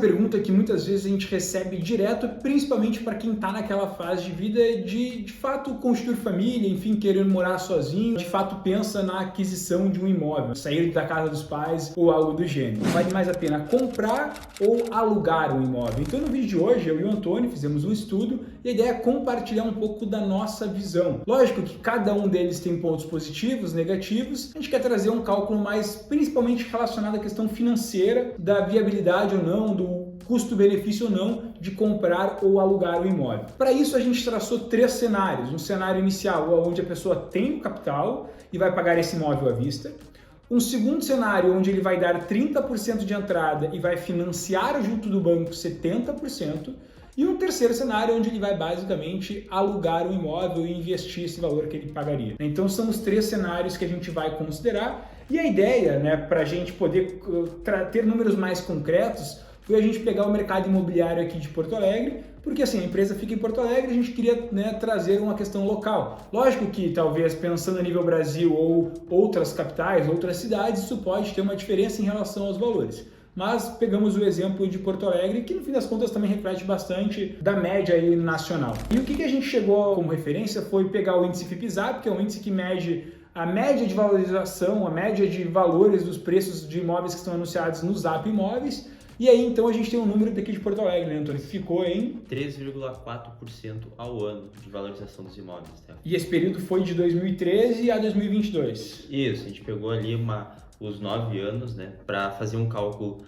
Pergunta que muitas vezes a gente recebe direto, principalmente para quem está naquela fase de vida de fato constituir família, enfim, querendo morar sozinho, de fato pensa na aquisição de um imóvel, sair da casa dos pais ou algo do gênero. Vale mais a pena comprar ou alugar um imóvel? Então no vídeo de hoje eu e o Antônio fizemos um estudo e a ideia é compartilhar um pouco da nossa visão. Lógico que cada um deles tem pontos positivos, negativos, a gente quer trazer um cálculo mais principalmente relacionado à questão financeira, da viabilidade ou não, do custo-benefício ou não de comprar ou alugar o imóvel. Para isso a gente traçou 3 cenários. Um cenário inicial onde a pessoa tem o capital e vai pagar esse imóvel à vista. Um segundo cenário onde ele vai dar 30% de entrada e vai financiar junto do banco 70%. E um terceiro cenário onde ele vai basicamente alugar o imóvel e investir esse valor que ele pagaria. Então são os 3 cenários que a gente vai considerar. E a ideia, para a gente poder ter números mais concretos, foi a gente pegar o mercado imobiliário aqui de Porto Alegre, porque assim, a empresa fica em Porto Alegre, a gente queria trazer uma questão local. Lógico que talvez pensando a nível Brasil ou outras capitais, outras cidades, isso pode ter uma diferença em relação aos valores. Mas pegamos o exemplo de Porto Alegre, que no fim das contas também reflete bastante da média aí nacional. E o que a gente chegou como referência foi pegar o índice FIPZAP, que é um índice que mede a média de valorização, a média de valores dos preços de imóveis que estão anunciados no Zap Imóveis. E aí, então, a gente tem um número daqui de Porto Alegre, né, Antônio? Que ficou em 3,4% ao ano de valorização dos imóveis. Tá? E esse período foi de 2013 a 2022. Isso, a gente pegou ali os 9 anos, né, para fazer um cálculo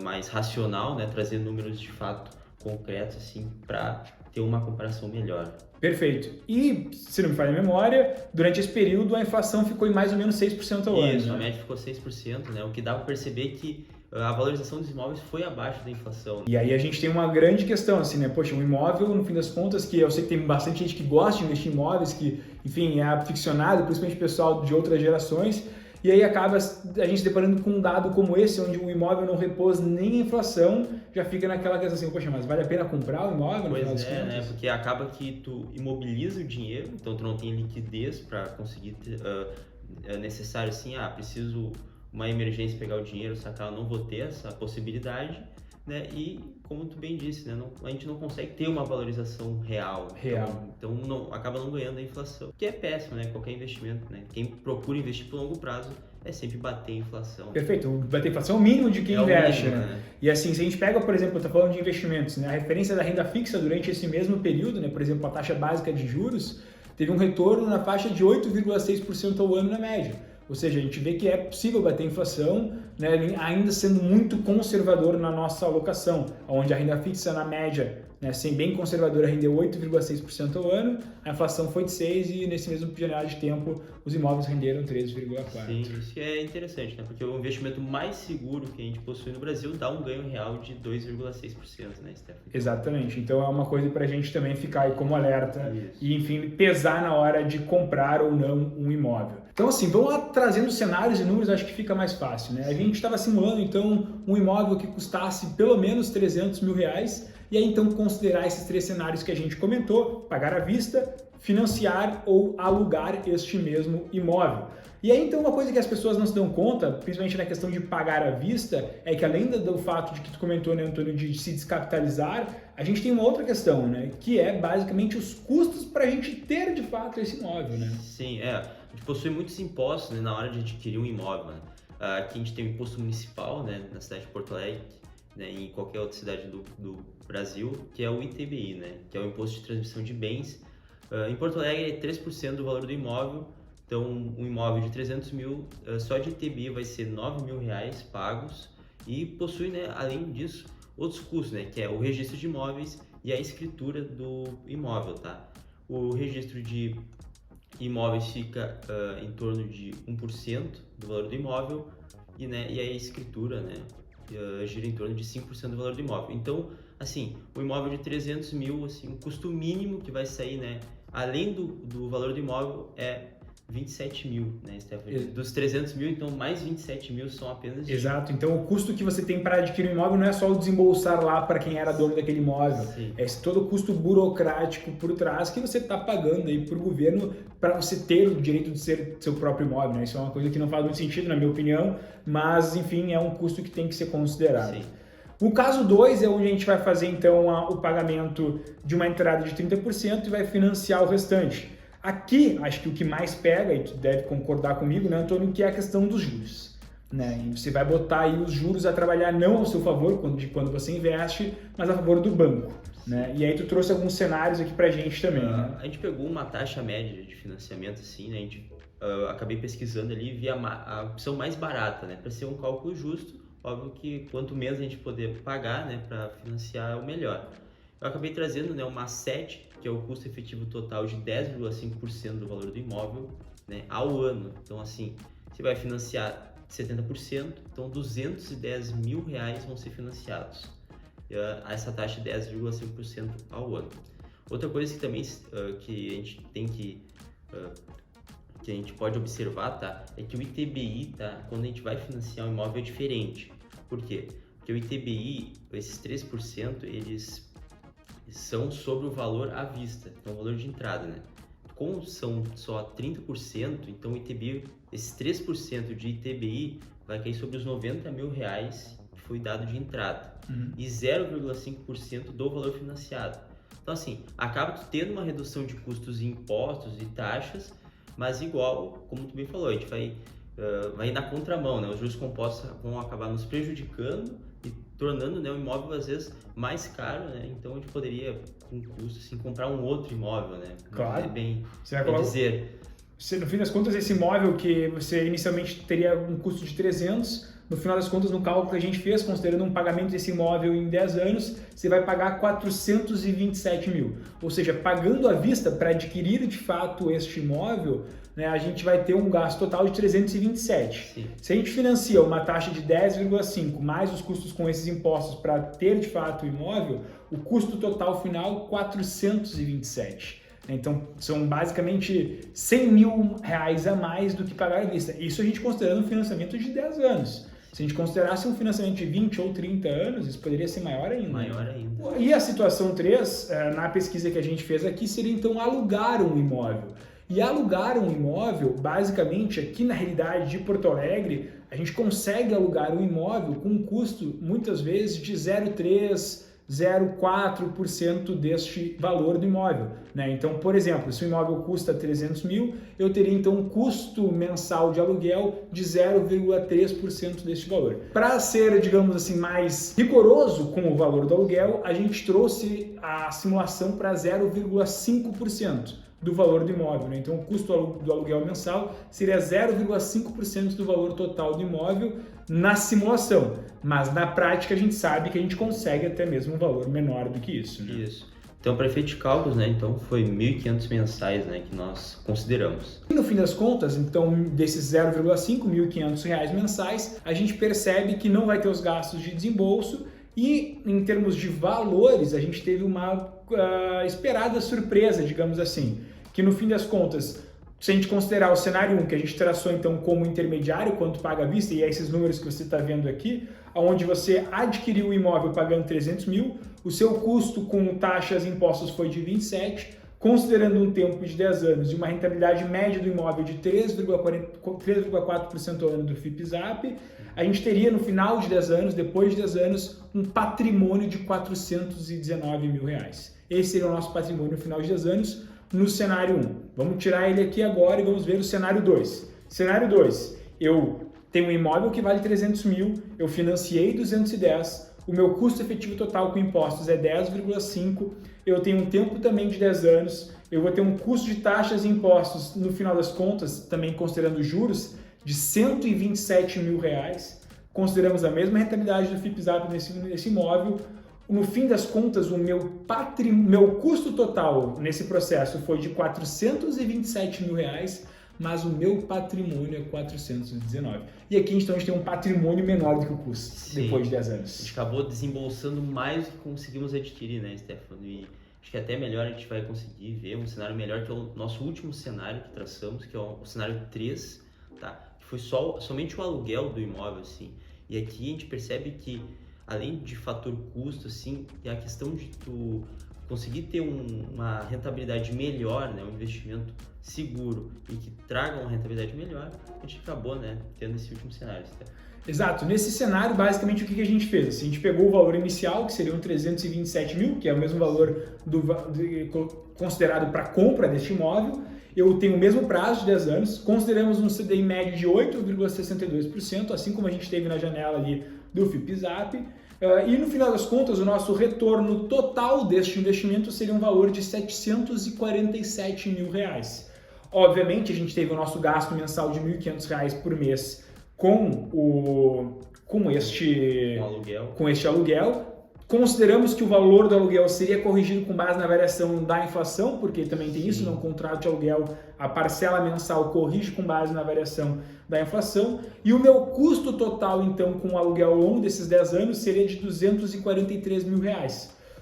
mais racional, né, trazer números de fato concretos, assim, para ter uma comparação melhor. Perfeito. E, se não me falha a memória, durante esse período a inflação ficou em mais ou menos 6% ao ano. Isso, né? a média ficou 6%, né, o que dá para perceber que a valorização dos imóveis foi abaixo da inflação. E aí a gente tem uma grande questão, assim, né? Poxa, um imóvel, no fim das contas, que eu sei que tem bastante gente que gosta de investir em imóveis, que, enfim, é aficionado, principalmente pessoal de outras gerações, e aí acaba a gente se deparando com um dado como esse, onde o imóvel não repôs nem a inflação, já fica naquela questão assim, poxa, mas vale a pena comprar o imóvel? Pois é, né? Porque acaba que tu imobiliza o dinheiro, então tu não tem liquidez para conseguir, é necessário assim, preciso uma emergência pegar o dinheiro, sacar, eu não vou ter essa possibilidade, né? E como tu bem disse, né? A gente não consegue ter uma valorização real. Então acaba não ganhando a inflação, que é péssimo, né? Qualquer investimento, né? Quem procura investir por longo prazo é sempre bater a inflação. Perfeito, bater a inflação é o mínimo de quem investe, mínimo, né? E assim, se a gente pega, por exemplo, eu estou falando de investimentos, né? A referência da renda fixa durante esse mesmo período, né? Por exemplo, a taxa básica de juros teve um retorno na faixa de 8,6% ao ano na média. Ou seja, a gente vê que é possível bater a inflação, né, ainda sendo muito conservador na nossa alocação, onde a renda fixa na média, né, sendo bem conservadora, rendeu 8,6% ao ano, a inflação foi de 6% e nesse mesmo janela de tempo os imóveis renderam 13,4%. Sim, isso é interessante, né? Porque o investimento mais seguro que a gente possui no Brasil dá um ganho real de 2,6%, né, Stefano? Exatamente, então é uma coisa para a gente também ficar aí como alerta. Isso. E, enfim, pesar na hora de comprar ou não um imóvel. Então, assim, vamos lá trazendo cenários e números, acho que fica mais fácil, né? A gente estava simulando, então, um imóvel que custasse pelo menos 300 mil reais, e aí, então, considerar esses 3 cenários que a gente comentou: pagar à vista, financiar ou alugar este mesmo imóvel. E aí, então, uma coisa que as pessoas não se dão conta, principalmente na questão de pagar à vista, é que além do fato de que tu comentou, né, Antônio, de se descapitalizar, a gente tem uma outra questão, né, que é basicamente os custos para a gente ter, de fato, esse imóvel, né? Sim, a gente possui muitos impostos, né, na hora de adquirir um imóvel, né? Aqui a gente tem o imposto municipal, né, na cidade de Porto Alegre, né, e em qualquer outra cidade do Brasil, que é o ITBI, né, que é o Imposto de Transmissão de Bens. Em Porto Alegre é 3% do valor do imóvel, então um imóvel de 300 mil, só de ITBI vai ser 9 mil reais pagos, e possui, né, além disso, outros custos, né, que é o registro de imóveis e a escritura do imóvel, tá? O registro de imóveis fica em torno de 1% do valor do imóvel e a escritura, né, gira em torno de 5% do valor do imóvel. Então, assim, o imóvel de 300 mil, assim, o custo mínimo que vai sair, né, além do valor do imóvel é 27 mil, né, Stefano? Dos 300 mil, então mais 27 mil são apenas de... Exato, então o custo que você tem para adquirir um imóvel não é só o desembolsar lá para quem era dono daquele imóvel. Sim. É todo o custo burocrático por trás que você está pagando aí para o governo para você ter o direito de ser seu próprio imóvel, né? Isso é uma coisa que não faz muito sentido, na minha opinião, mas enfim, é um custo que tem que ser considerado. Sim. O caso 2 é onde a gente vai fazer então o pagamento de uma entrada de 30% e vai financiar o restante. Aqui, acho que o que mais pega, e tu deve concordar comigo, né, Antônio, que é a questão dos juros. Né? E você vai botar aí os juros a trabalhar não ao seu favor quando você investe, mas a favor do banco. Né? E aí tu trouxe alguns cenários aqui pra gente também. Né? A gente pegou uma taxa média de financiamento, assim, né? Acabei pesquisando ali e vi a opção mais barata, né? Para ser um cálculo justo, óbvio que quanto menos a gente poder pagar, né, para financiar, o melhor. Eu acabei trazendo, né, uma 7, que é o custo efetivo total de 10,5% do valor do imóvel, né, ao ano. Então, assim, você vai financiar 70%, então 210 mil reais vão ser financiados a essa taxa de 10,5% ao ano. Outra coisa que também que a gente tem que a gente pode observar, tá, é que o ITBI, tá, quando a gente vai financiar um imóvel é diferente. Por quê? Porque o ITBI, esses 3%, eles são sobre o valor à vista, então o valor de entrada, né? Como são só 30%, então o ITBI, esses 3% de ITBI vai cair sobre os 90 mil reais que foi dado de entrada e 0,5% do valor financiado. Então, assim, acaba tu tendo uma redução de custos e impostos e taxas, mas igual, como tu bem falou, a gente vai na contramão, né? Os juros compostos vão acabar nos prejudicando e tornando, né, o imóvel às vezes mais caro, né? Então a gente poderia, com custo, assim, comprar um outro imóvel, né? Claro. Bem dizer. No fim das contas, esse imóvel que você inicialmente teria um custo de 300, no final das contas, no cálculo que a gente fez, considerando um pagamento desse imóvel em 10 anos, você vai pagar 427 mil. Ou seja, pagando à vista para adquirir de fato este imóvel, né, a gente vai ter um gasto total de 327. Sim. Se a gente financia uma taxa de 10,5 mais os custos com esses impostos para ter de fato o imóvel, o custo total final 427. Então, são basicamente 100 mil reais a mais do que pagar à vista. Isso a gente considerando um financiamento de 10 anos. Se a gente considerasse um financiamento de 20 ou 30 anos, isso poderia ser maior ainda. Maior ainda. E a situação 3, na pesquisa que a gente fez aqui, seria então alugar um imóvel. E alugar um imóvel, basicamente, aqui na realidade de Porto Alegre, a gente consegue alugar um imóvel com um custo, muitas vezes, de 0,3%, 0,4% deste valor do imóvel. Né? Então, por exemplo, se o imóvel custa 300 mil, eu teria então um custo mensal de aluguel de 0,3% deste valor. Para ser, digamos assim, mais rigoroso com o valor do aluguel, a gente trouxe a simulação para 0,5% do valor do imóvel. Né? Então, o custo do aluguel mensal seria 0,5% do valor total do imóvel na simulação, mas na prática a gente sabe que a gente consegue até mesmo um valor menor do que isso. Né? Isso. Então, para efeito de cálculos, né, então foi 1.500 mensais, né, que nós consideramos. E no fim das contas, então, desses 0,5, R$ 1.500 mensais, a gente percebe que não vai ter os gastos de desembolso e, em termos de valores, a gente teve uma esperada surpresa, digamos assim, que no fim das contas, se a gente considerar o cenário 1, que a gente traçou então como intermediário, quanto paga à vista, e é esses números que você está vendo aqui, onde você adquiriu o imóvel pagando 300 mil, o seu custo com taxas e impostos foi de 27, considerando um tempo de 10 anos e uma rentabilidade média do imóvel de 3,4% ao ano do FIPZAP, a gente teria no final de 10 anos, depois de 10 anos, um patrimônio de 419 mil reais. Esse seria o nosso patrimônio no final de 10 anos, no cenário 1. Vamos tirar ele aqui agora e vamos ver o cenário 2. Cenário 2, eu tenho um imóvel que vale 300 mil, eu financiei 210, o meu custo efetivo total com impostos é 10,5, eu tenho um tempo também de 10 anos, eu vou ter um custo de taxas e impostos, no final das contas, também considerando juros, de 127 mil reais. Consideramos a mesma rentabilidade do FIPZAP nesse imóvel. No fim das contas, o meu custo total nesse processo foi de 427 mil reais, mas o meu patrimônio é 419. E aqui então a gente tem um patrimônio menor do que o custo. Sim, depois de 10 anos. A gente acabou desembolsando mais do que conseguimos adquirir, né, Stefano? E acho que até melhor a gente vai conseguir ver um cenário melhor, que é o nosso último cenário que traçamos, que é o cenário 3, tá? Que foi somente o aluguel do imóvel, assim. E aqui a gente percebe que, além de fator custo, assim, é a questão de tu conseguir ter uma rentabilidade melhor, né, um investimento seguro e que traga uma rentabilidade melhor, a gente acabou, né, tendo esse último cenário. Exato. Nesse cenário, basicamente, o que a gente fez? A gente pegou o valor inicial, que seriam 327 mil, que é o mesmo valor considerado para compra deste imóvel. Eu tenho o mesmo prazo de 10 anos, consideramos um CDI médio de 8,62%, assim como a gente teve na janela ali do FIPZAP. E no final das contas, o nosso retorno total deste investimento seria um valor de R$ 747 mil. Obviamente, a gente teve o nosso gasto mensal de R$ 1.500 por mês com este aluguel. Consideramos que o valor do aluguel seria corrigido com base na variação da inflação, porque também tem isso, no contrato de aluguel, a parcela mensal corrige com base na variação da inflação. E o meu custo total, então, com o aluguel ao longo desses 10 anos seria de R$ 243 mil.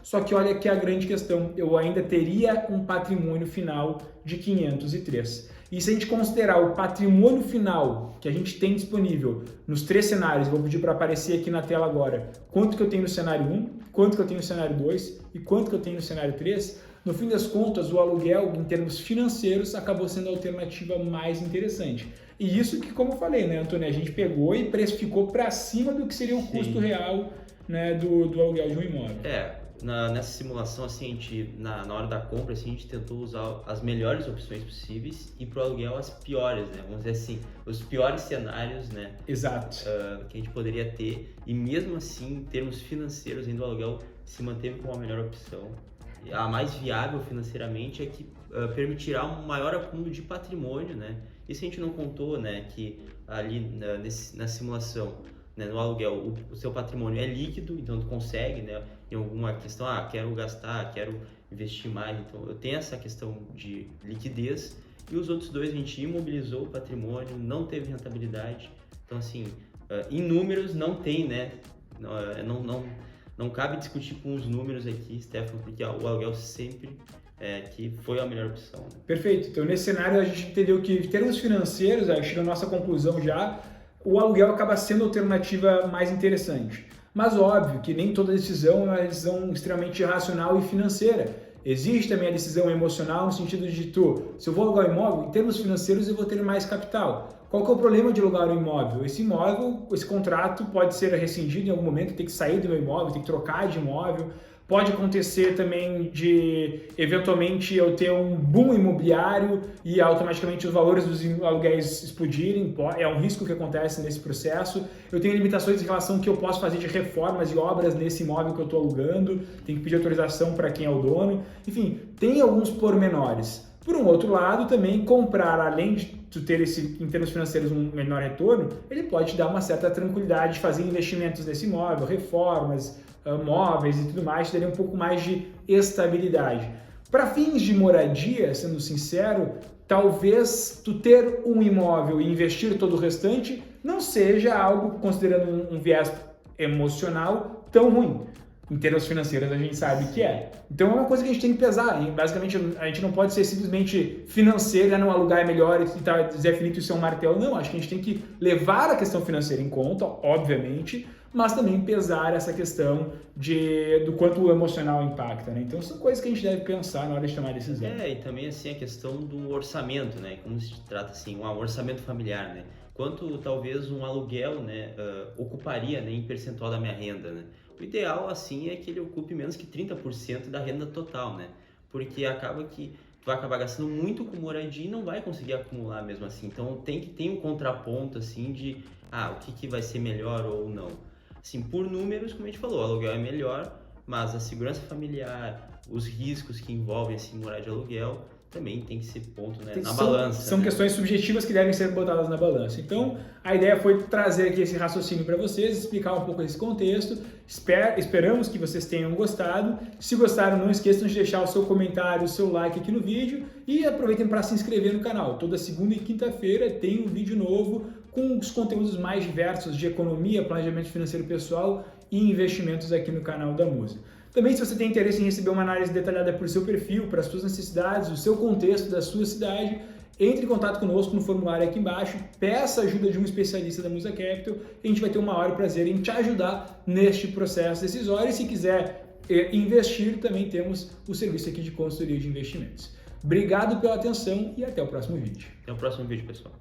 Só que olha aqui a grande questão, eu ainda teria um patrimônio final de 503. E se a gente considerar o patrimônio final que a gente tem disponível nos 3 cenários, vou pedir para aparecer aqui na tela agora, quanto que eu tenho no cenário 1, quanto que eu tenho no cenário 2 e quanto que eu tenho no cenário 3, no fim das contas, o aluguel, em termos financeiros, acabou sendo a alternativa mais interessante. E isso que, como eu falei, né, Antônio, a gente pegou e precificou para cima do que seria o custo real, né, do aluguel de um imóvel. Nessa simulação, assim, a gente, na hora da compra, assim, a gente tentou usar as melhores opções possíveis e pro aluguel as piores, né? Vamos dizer assim, os piores cenários, né? Exato. Que a gente poderia ter, e mesmo assim, em termos financeiros, ainda o aluguel se manteve como a melhor opção. A mais viável financeiramente é que permitirá um maior acúmulo de patrimônio, né? Isso a gente não contou, né? Que ali na simulação, né, no aluguel, o seu patrimônio é líquido, então tu consegue, né, em alguma questão, quero gastar, quero investir mais, então eu tenho essa questão de liquidez, e os outros 2 a gente imobilizou o patrimônio, não teve rentabilidade, então assim, em números não tem, né, não cabe discutir com os números aqui, Stefano, porque o aluguel sempre que foi a melhor opção. Né? Perfeito, então nesse cenário a gente entendeu que em termos financeiros, acho que a nossa conclusão já, o aluguel acaba sendo a alternativa mais interessante. Mas óbvio que nem toda decisão é uma decisão extremamente racional e financeira. Existe também a decisão emocional no sentido de se eu vou alugar um imóvel, em termos financeiros eu vou ter mais capital. Qual que é o problema de alugar um imóvel? Esse contrato pode ser rescindido em algum momento, tem que sair do meu imóvel, tem que trocar de imóvel. Pode acontecer também de, eventualmente, eu ter um boom imobiliário e automaticamente os valores dos aluguéis explodirem. É um risco que acontece nesse processo. Eu tenho limitações em relação ao que eu posso fazer de reformas e obras nesse imóvel que eu estou alugando. Tenho que pedir autorização para quem é o dono. Enfim, tem alguns pormenores. Por um outro lado, também comprar, além de tu ter em termos financeiros, um menor retorno, ele pode te dar uma certa tranquilidade de fazer investimentos nesse imóvel, reformas, móveis e tudo mais, teria um pouco mais de estabilidade. Para fins de moradia, sendo sincero, talvez tu ter um imóvel e investir todo o restante não seja algo, considerando um viés emocional, tão ruim. Em termos financeiros, a gente sabe que é. Então é uma coisa que a gente tem que pesar. Hein? Basicamente, a gente não pode ser simplesmente financeiro, não alugar é melhor e tá definito isso é um martelo. Não, acho que a gente tem que levar a questão financeira em conta, obviamente, mas também pesar essa questão do quanto o emocional impacta, né? Então são coisas que a gente deve pensar na hora de tomar decisão. E também assim a questão do orçamento, né? Como se trata assim, um orçamento familiar, né? Quanto talvez um aluguel, né, ocuparia, né, em percentual da minha renda, né? O ideal assim é que ele ocupe menos que 30% da renda total, né? Porque acaba que tu vai acabar gastando muito com moradia e não vai conseguir acumular mesmo assim. Então tem que ter um contraponto assim de o que vai ser melhor ou não. Assim, por números, como a gente falou, o aluguel é melhor, mas a segurança familiar, os riscos que envolvem assim, morar de aluguel, também tem que ser ponto, né, na balança. São questões subjetivas que devem ser botadas na balança. Então, a ideia foi trazer aqui esse raciocínio para vocês, explicar um pouco esse contexto. Esperamos que vocês tenham gostado. Se gostaram, não esqueçam de deixar o seu comentário, o seu like aqui no vídeo e aproveitem para se inscrever no canal. Toda segunda e quinta-feira tem um vídeo novo com os conteúdos mais diversos de economia, planejamento financeiro pessoal e investimentos aqui no canal da Musa. Também, se você tem interesse em receber uma análise detalhada por seu perfil, para as suas necessidades, o seu contexto da sua cidade, entre em contato conosco no formulário aqui embaixo, peça a ajuda de um especialista da Musa Capital e a gente vai ter o maior prazer em te ajudar neste processo decisório. E se quiser investir, também temos o serviço aqui de consultoria de investimentos. Obrigado pela atenção e até o próximo vídeo. Até o próximo vídeo, pessoal.